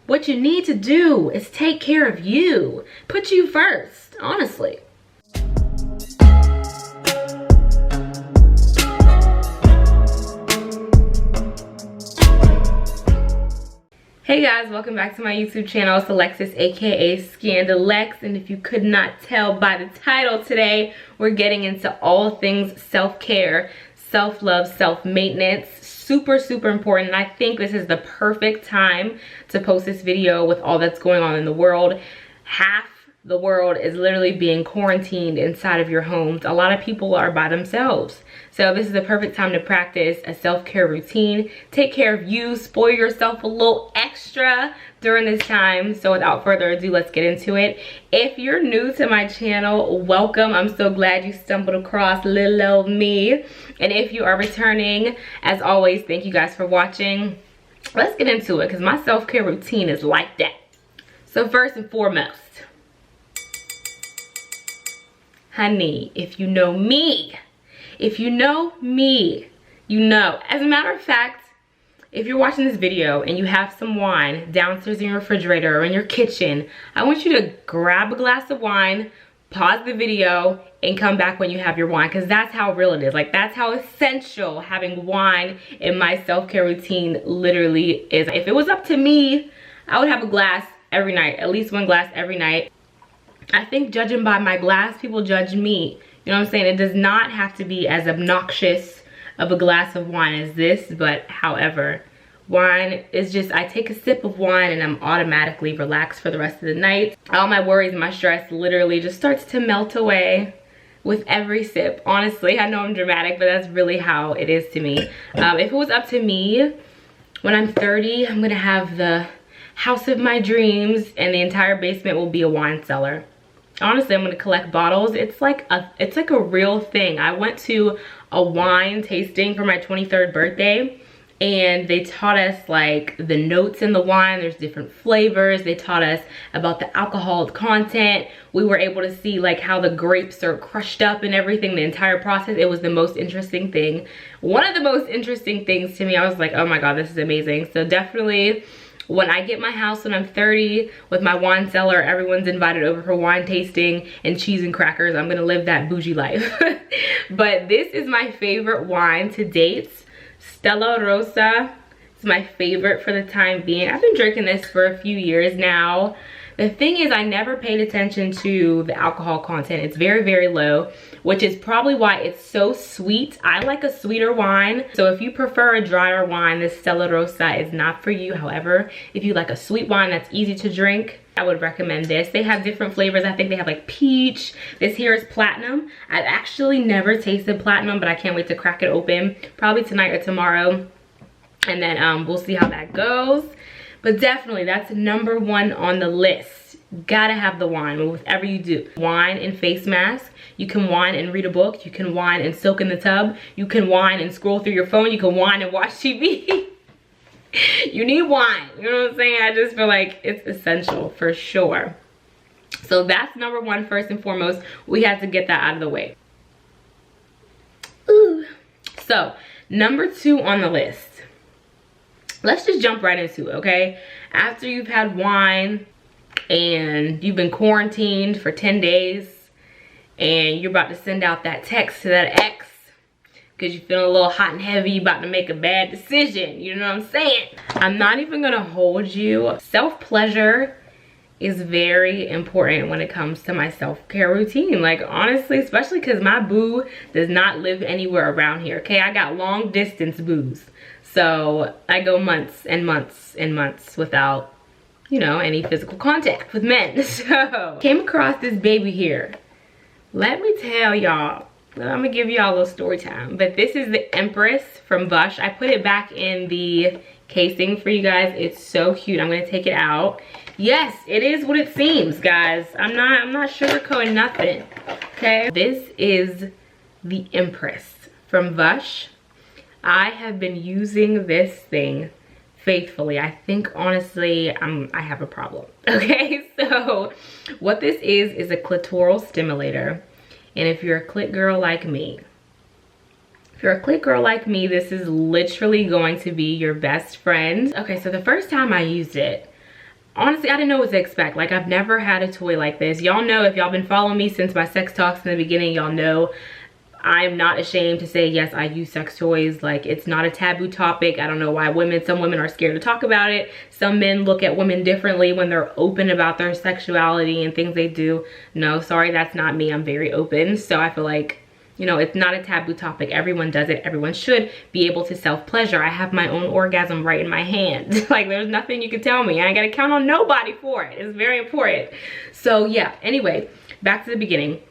What you need to do is take care of you. Put you first, honestly. Hey guys, welcome back to my YouTube channel. It's Alexis, aka Scandalex, and if you could not tell by the title today, we're getting into all things self-care, self-love, self-maintenance. Super important, and I think this is the perfect time to post this video with all that's going on in the world. Half the world is literally being quarantined inside of your homes. A lot of people are by themselves. So this is the perfect time to practice a self-care routine. Take care of you, spoil yourself a little extra during this time. So without further ado, let's get into it. If you're new to my channel, welcome. I'm so glad you stumbled across little old me. And if you are returning, as always, thank you guys for watching. Let's get into it because my self-care routine is like that. So first and foremost, honey, if you know me, you know. As a matter of fact, if you're watching this video and you have some wine downstairs in your refrigerator or in your kitchen, I want you to grab a glass of wine, pause the video, and come back when you have your wine, because that's how real it is. Like, that's how essential having wine in my self-care routine literally is. If it was up to me, I would have a glass every night, at least one glass every night. I think judging by my glass, people judge me. You know what I'm saying? It does not have to be as obnoxious of a glass of wine as this, but however, wine is just, I take a sip of wine and I'm automatically relaxed for the rest of the night. All my worries and my stress literally just starts to melt away with every sip. Honestly, I know I'm dramatic, but that's really how it is to me. If it was up to me, when I'm 30, I'm gonna have the house of my dreams and the entire basement will be a wine cellar. Honestly, I'm gonna collect bottles. It's like a real thing. I went to a wine tasting for my 23rd birthday, and they taught us like the notes in the wine. There's different flavors. They taught us about the alcohol content. We were able to see like how the grapes are crushed up and everything, the entire process. It was the most interesting thing. One of the most interesting things to me. I was like, oh my God, this is amazing. So definitely, when I get my house when I'm 30 with my wine cellar, everyone's invited over for wine tasting and cheese and crackers. I'm gonna live that bougie life. But this is my favorite wine to date. Stella Rosa. It's my favorite for the time being. I've been drinking this for a few years now. The thing is, I never paid attention to the alcohol content. It's very low, which is probably why it's so sweet. I like a sweeter wine. So if you prefer a drier wine, this Stella Rosa is not for you. However, if you like a sweet wine that's easy to drink, I would recommend this. They have different flavors. I think they have like peach. This here is platinum. I've actually never tasted platinum, but I can't wait to crack it open. Probably tonight or tomorrow. And then we'll see how that goes. But definitely, that's number one on the list. Gotta have the wine, whatever you do. Wine and face mask. You can wine and read a book. You can wine and soak in the tub. You can wine and scroll through your phone. You can wine and watch TV. You need wine. You know what I'm saying? I just feel like it's essential for sure. So that's number one, first and foremost. We had to get that out of the way. Ooh. So, number two on the list. Let's just jump right into it, okay? After you've had wine and you've been quarantined for 10 days and you're about to send out that text to that ex because you're feeling a little hot and heavy, you're about to make a bad decision, you know what I'm saying? I'm not even gonna hold you. Self-pleasure is very important when it comes to my self-care routine. Like, honestly, especially because my boo does not live anywhere around here, okay? I got long distance boos. So I go months and months and months without, you know, any physical contact with men. So came across this baby here. Let me tell y'all, I'm gonna give y'all a little story time. But this is the Empress from VUSH. I put it back in the casing for you guys. It's so cute. I'm gonna take it out. Yes, it is what it seems, guys. I'm not sugarcoating nothing. Okay. This is the Empress from VUSH. I have been using this thing faithfully. I think honestly I have a problem. Okay, so what this is a clitoral stimulator, and if you're a clit girl like me, this is literally going to be your best friend. Okay, so the first time I used it, honestly, I didn't know what to expect. Like, I've never had a toy like this. Y'all know, if y'all been following me since my sex talks in the beginning, y'all know I'm not ashamed to say, yes, I use sex toys. Like, it's not a taboo topic. I don't know why some women are scared to talk about it. Some men look at women differently when they're open about their sexuality and things they do. No, sorry, that's not me. I'm very open. So I feel like, you know, it's not a taboo topic. Everyone does it. Everyone should be able to self-pleasure. I have my own orgasm right in my hand. Like, there's nothing you can tell me. I ain't gotta count on nobody for it. It's very important. So yeah, anyway, back to the beginning.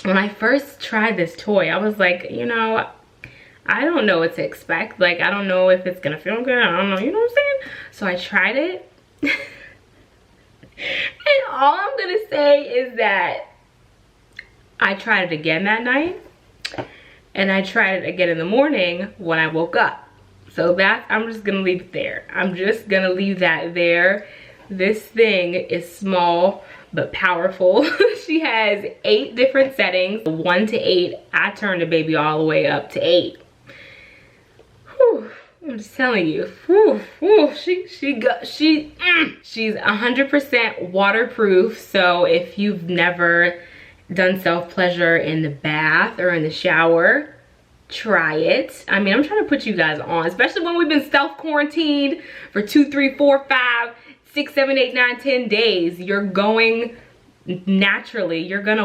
When I first tried this toy, I was like, you know, I don't know what to expect. Like, I don't know if it's gonna feel good. I don't know, you know what I'm saying? So I tried it. And all I'm gonna say is that I tried it again that night. And I tried it again in the morning when I woke up. So I'm just gonna leave it there. I'm just gonna leave that there. This thing is small but powerful. She has 8 different settings, 1 to 8. I turned the baby all the way up to 8. Whew, I'm just telling you. Whew, whew, she's 100% waterproof. So if you've never done self-pleasure in the bath or in the shower, try it. I mean, I'm trying to put you guys on, especially when we've been self-quarantined for 2, 3, 4, 5, 6, 7, 8, 9, 10 days. You're gonna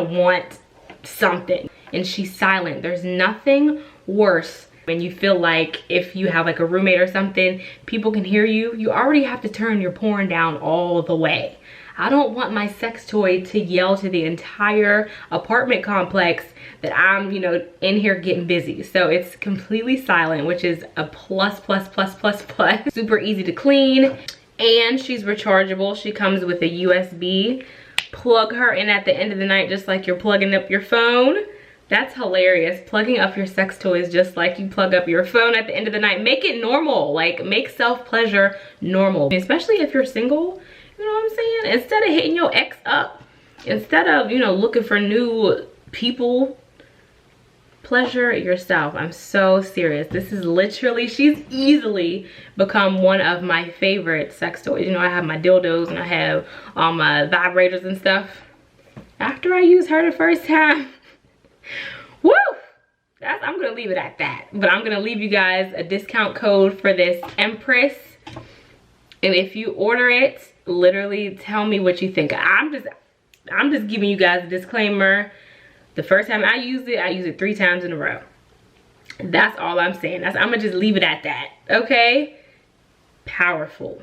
want something. And she's silent. There's nothing worse when you feel like, if you have like a roommate or something, people can hear you. You already have to turn your porn down all the way. I don't want my sex toy to yell to the entire apartment complex that I'm, you know, in here getting busy. So it's completely silent, which is a plus. Super easy to clean. And she's rechargeable. She comes with a USB. Plug her in at the end of the night, just like you're plugging up your phone. That's hilarious. Plugging up your sex toys just like you plug up your phone at the end of the night. Make it normal. Like, make self-pleasure normal. Especially if you're single, you know what I'm saying? Instead of hitting your ex up, instead of, you know, looking for new people, pleasure yourself. I'm so serious. This is literally, she's easily become one of my favorite sex toys. You know, I have my dildos and I have all my vibrators and stuff. After I used her the first time, woo! I'm gonna leave it at that. But I'm gonna leave you guys a discount code for this Empress. And if you order it, literally tell me what you think. I'm just giving you guys a disclaimer. The first time I used it 3 times in a row. That's all I'm saying. I'm gonna just leave it at that, okay? Powerful.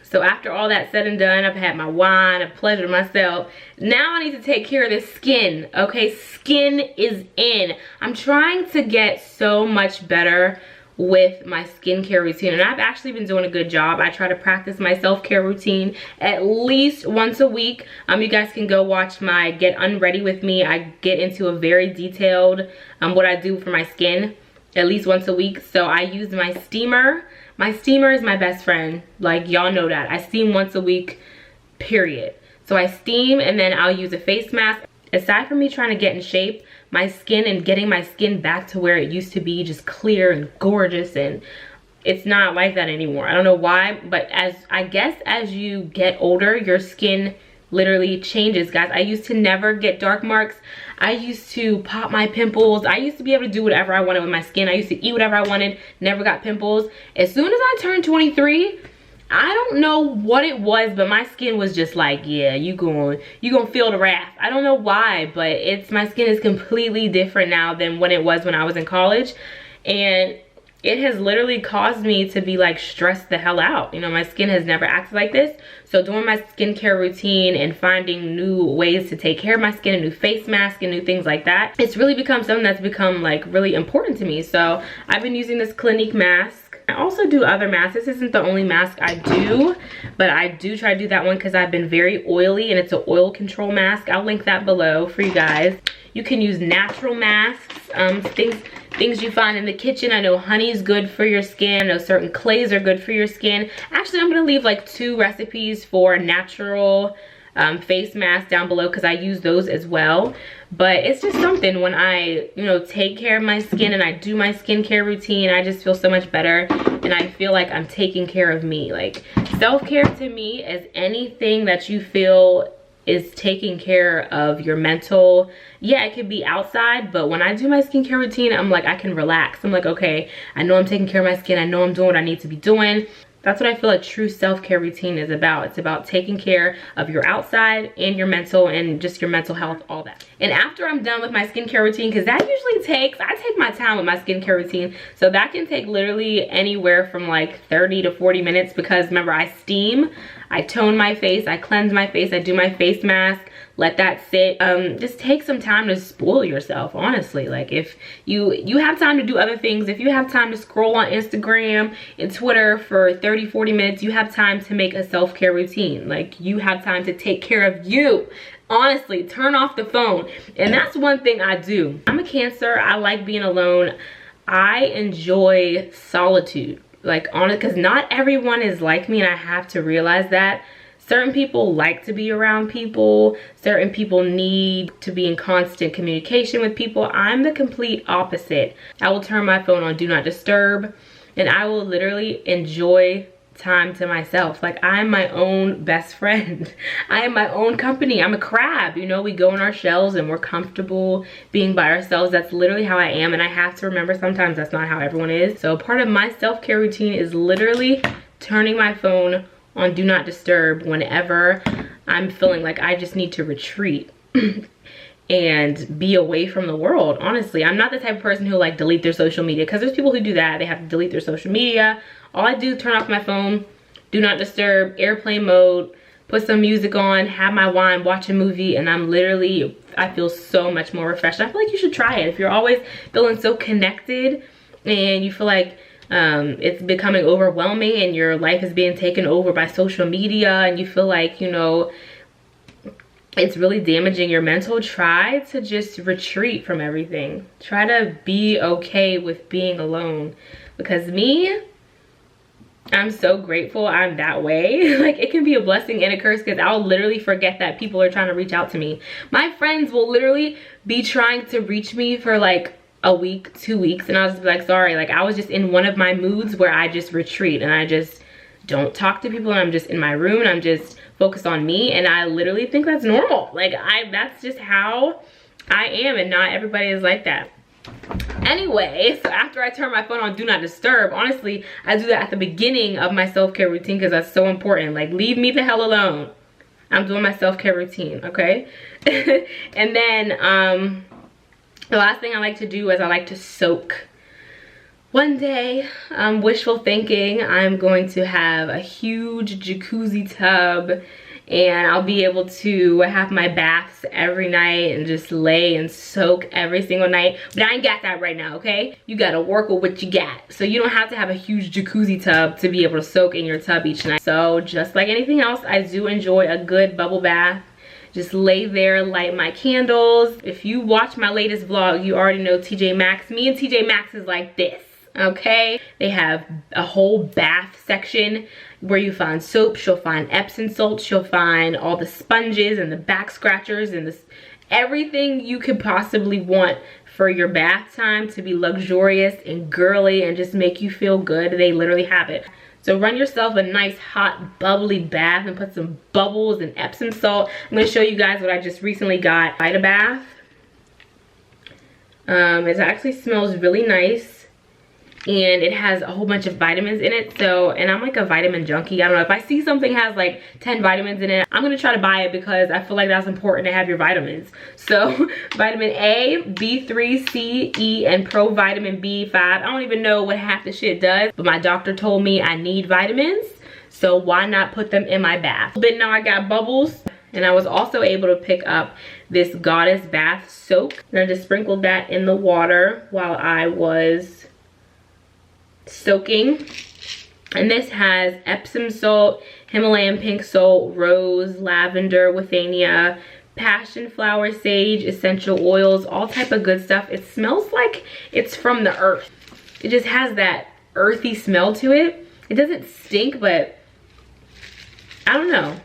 So after all that said and done, I've had my wine, I've pleasured myself. Now I need to take care of this skin, okay? Skin is in. I'm trying to get so much better with my skincare routine, and I've actually been doing a good job. I try to practice my self-care routine at least once a week. You guys can go watch my Get Unready with me. I get into a very detailed what I do for my skin at least once a week. So I use my steamer. My steamer is my best friend. Like, y'all know that. I steam once a week, period. So I steam, and then I'll use a face mask. Aside from me trying to get in shape, my skin and getting my skin back to where it used to be, just clear and gorgeous, and it's not like that anymore. I don't know why, but I guess as you get older, your skin literally changes, guys. I used to never get dark marks. I used to pop my pimples. I used to be able to do whatever I wanted with my skin. I used to eat whatever I wanted, never got pimples. As soon as I turned 23, I don't know what it was, but my skin was just like, yeah, you gonna feel the wrath. I don't know why, but my skin is completely different now than when it was when I was in college. And it has literally caused me to be like stressed the hell out. You know, my skin has never acted like this. So doing my skincare routine and finding new ways to take care of my skin, a new face mask and new things like that, it's really become something that's become like really important to me. So I've been using this Clinique mask. I also do other masks. This isn't the only mask I do, but I do try to do that one because I've been very oily, and it's an oil control mask. I'll link that below for you guys. You can use natural masks, things you find in the kitchen. I know honey is good for your skin. I know certain clays are good for your skin. Actually, I'm gonna leave like 2 recipes for natural face masks down below because I use those as well. But it's just something, when I, you know, take care of my skin and I do my skincare routine, I just feel so much better, and I feel like I'm taking care of me. Like, Self-care to me is anything that you feel is taking care of your mental. Yeah, it could be outside, but when I do my skincare routine, I'm like, I can relax. I'm like, okay, I know I'm taking care of my skin. I know I'm doing what I need to be doing. That's what I feel a true self-care routine is about. It's about taking care of your outside and your mental and just your mental health, all that. And after I'm done with my skincare routine, because that usually takes, I take my time with my skincare routine. So that can take literally anywhere from like 30 to 40 minutes because remember, I steam, I tone my face, I cleanse my face, I do my face mask, let that sit. Just take some time to spoil yourself, honestly. Like if you have time to do other things, if you have time to scroll on Instagram and Twitter for 30, 40 minutes, you have time to make a self-care routine. Like you have time to take care of you. Honestly, turn off the phone. And that's one thing I do. I'm a Cancer, I like being alone. I enjoy solitude. Like honestly, because not everyone is like me and I have to realize that. Certain people like to be around people. Certain people need to be in constant communication with people. I'm the complete opposite. I will turn my phone on Do Not Disturb and I will literally enjoy time to myself. Like I'm my own best friend. I am my own company. I'm a crab, you know, we go in our shells and we're comfortable being by ourselves. That's literally how I am, and I have to remember sometimes that's not how everyone is. So part of my self-care routine is literally turning my phone on Do Not Disturb whenever I'm feeling like I just need to retreat and be away from the world. Honestly, I'm not the type of person who like delete their social media, because there's people who do that. They have to delete their social media. All I do is turn off my phone, Do Not Disturb, airplane mode, put some music on, have my wine, watch a movie, and I feel so much more refreshed. I feel like you should try it. If you're always feeling so connected and you feel like it's becoming overwhelming and your life is being taken over by social media and you feel like, you know, it's really damaging your mental, try to just retreat from everything. Try to be okay with being alone. Because me, I'm so grateful I'm that way. Like it can be a blessing and a curse because I'll literally forget that people are trying to reach out to me. My friends will literally be trying to reach me for like a week, 2 weeks, and I'll just be like, sorry, like I was just in one of my moods where I just retreat and I just don't talk to people and I'm just in my room and I'm just focused on me, and I literally think that's normal. Like that's just how I am, and not everybody is like that. Anyway, so after I turn my phone on Do Not Disturb, honestly, I do that at the beginning of my self-care routine because that's so important. Like leave me the hell alone. I'm doing my self-care routine, okay? And then the last thing I like to do is I like to soak. One day, wishful thinking, I'm going to have a huge jacuzzi tub and I'll be able to have my baths every night and just lay and soak every single night. But I ain't got that right now, okay? You gotta work with what you got. So you don't have to have a huge jacuzzi tub to be able to soak in your tub each night. So just like anything else, I do enjoy a good bubble bath. Just lay there, light my candles. If you watch my latest vlog, you already know TJ Maxx. Me and TJ Maxx is like this, okay? They have a whole bath section where you find soaps, you'll find Epsom salts, you'll find all the sponges and the back scratchers and everything you could possibly want for your bath time to be luxurious and girly and just make you feel good. They literally have it. So run yourself a nice hot bubbly bath and put some bubbles and Epsom salt. I'm going to show you guys what I just recently got. Vita Bath. It actually smells really nice. And it has a whole bunch of vitamins in it. So, and I'm like a vitamin junkie. I don't know, if I see something has like 10 vitamins in it, I'm gonna try to buy it because I feel like that's important to have your vitamins. So vitamin A, B3, C, E, and provitamin B5. I don't even know what half the shit does, but my doctor told me I need vitamins, so why not put them in my bath? But now I got bubbles, and I was also able to pick up this Goddess bath soak, and I just sprinkled that in the water while I was soaking. And this has Epsom salt, Himalayan pink salt, rose, lavender, withania, passion flower, sage, essential oils, all type of good stuff. It smells like it's from the earth. It just has that earthy smell to it. It doesn't stink, but I don't know.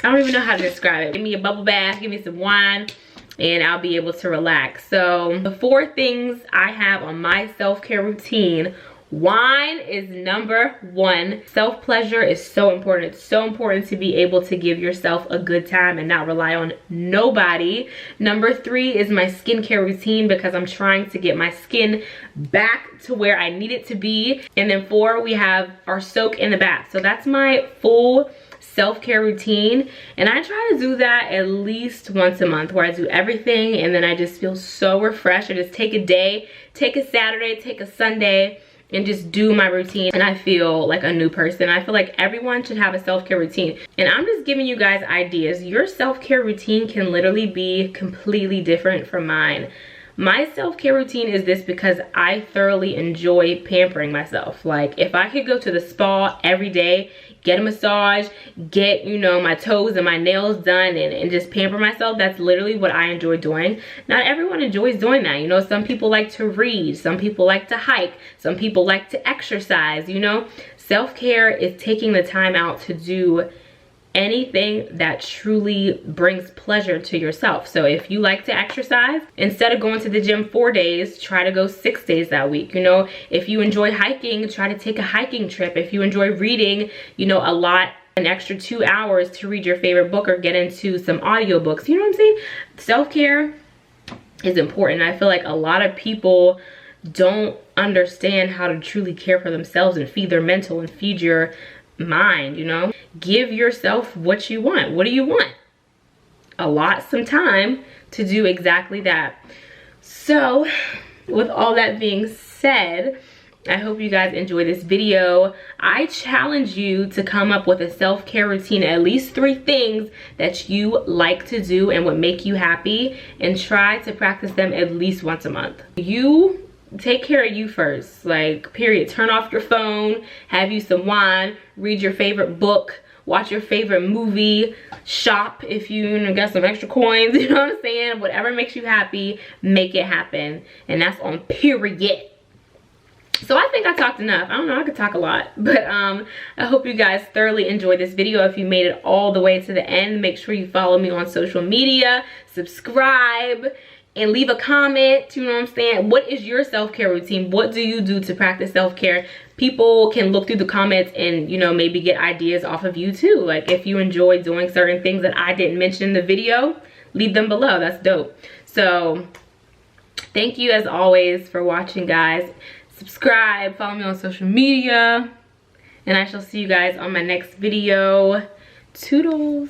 I don't even know how to describe it. Give me a bubble bath, give me some wine, and I'll be able to relax. So the 4 things I have on my self-care routine: Wine is number one. Self-pleasure is so important. It's so important to be able to give yourself a good time and not rely on nobody. Number three is my skincare routine, because I'm trying to get my skin back to where I need it to be. And then four, we have our soak in the bath. So that's my full self-care routine, and I try to do that at least once a month, where I do everything and then I just feel so refreshed. I just take a day, take a Saturday, take a Sunday, and just do my routine, and I feel like a new person. I feel like everyone should have a self-care routine, and I'm just giving you guys ideas. Your self-care routine can literally be completely different from mine. My self-care routine is this because I thoroughly enjoy pampering myself. Like, if I could go to the spa every day, get a massage, get, you know, my toes and my nails done, and just pamper myself, that's literally what I enjoy doing. Not everyone enjoys doing that. You know, some people like to read, some people like to hike, some people like to exercise, you know. Self-care is taking the time out to do anything that truly brings pleasure to yourself. So if you like to exercise, instead of going to the gym 4 days, try to go 6 days that week. You know, if you enjoy hiking, try to take a hiking trip. If you enjoy reading, you know, a lot, an extra 2 hours to read your favorite book or get into some audiobooks. You know what I'm saying? Self-care is important. I feel like a lot of people don't understand how to truly care for themselves and feed their mental and feed your mind, you know. Give yourself what you want. What do you want? Some time to do exactly that. So with all that being said, I hope you guys enjoy this video. I challenge you to come up with a self-care routine, at least 3 things that you like to do and would make you happy, and try to practice them at least once a month. You take care of you first, like, period. Turn off your phone, have you some wine, read your favorite book, watch your favorite movie, shop if you got some extra coins, you know what I'm saying? Whatever makes you happy, make it happen. And that's on period. So I think I talked enough. I don't know, I could talk a lot, but I hope you guys thoroughly enjoyed this video. If you made it all the way to the end, make sure you follow me on social media, subscribe, and leave a comment. You know what I'm saying? What is your self-care routine? What do you do to practice self-care? People can look through the comments and, you know, maybe get ideas off of you too. Like, if you enjoy doing certain things that I didn't mention in the video, leave them below. That's dope. So thank you as always for watching, guys. Subscribe, follow me on social media, and I shall see you guys on my next video. Toodles.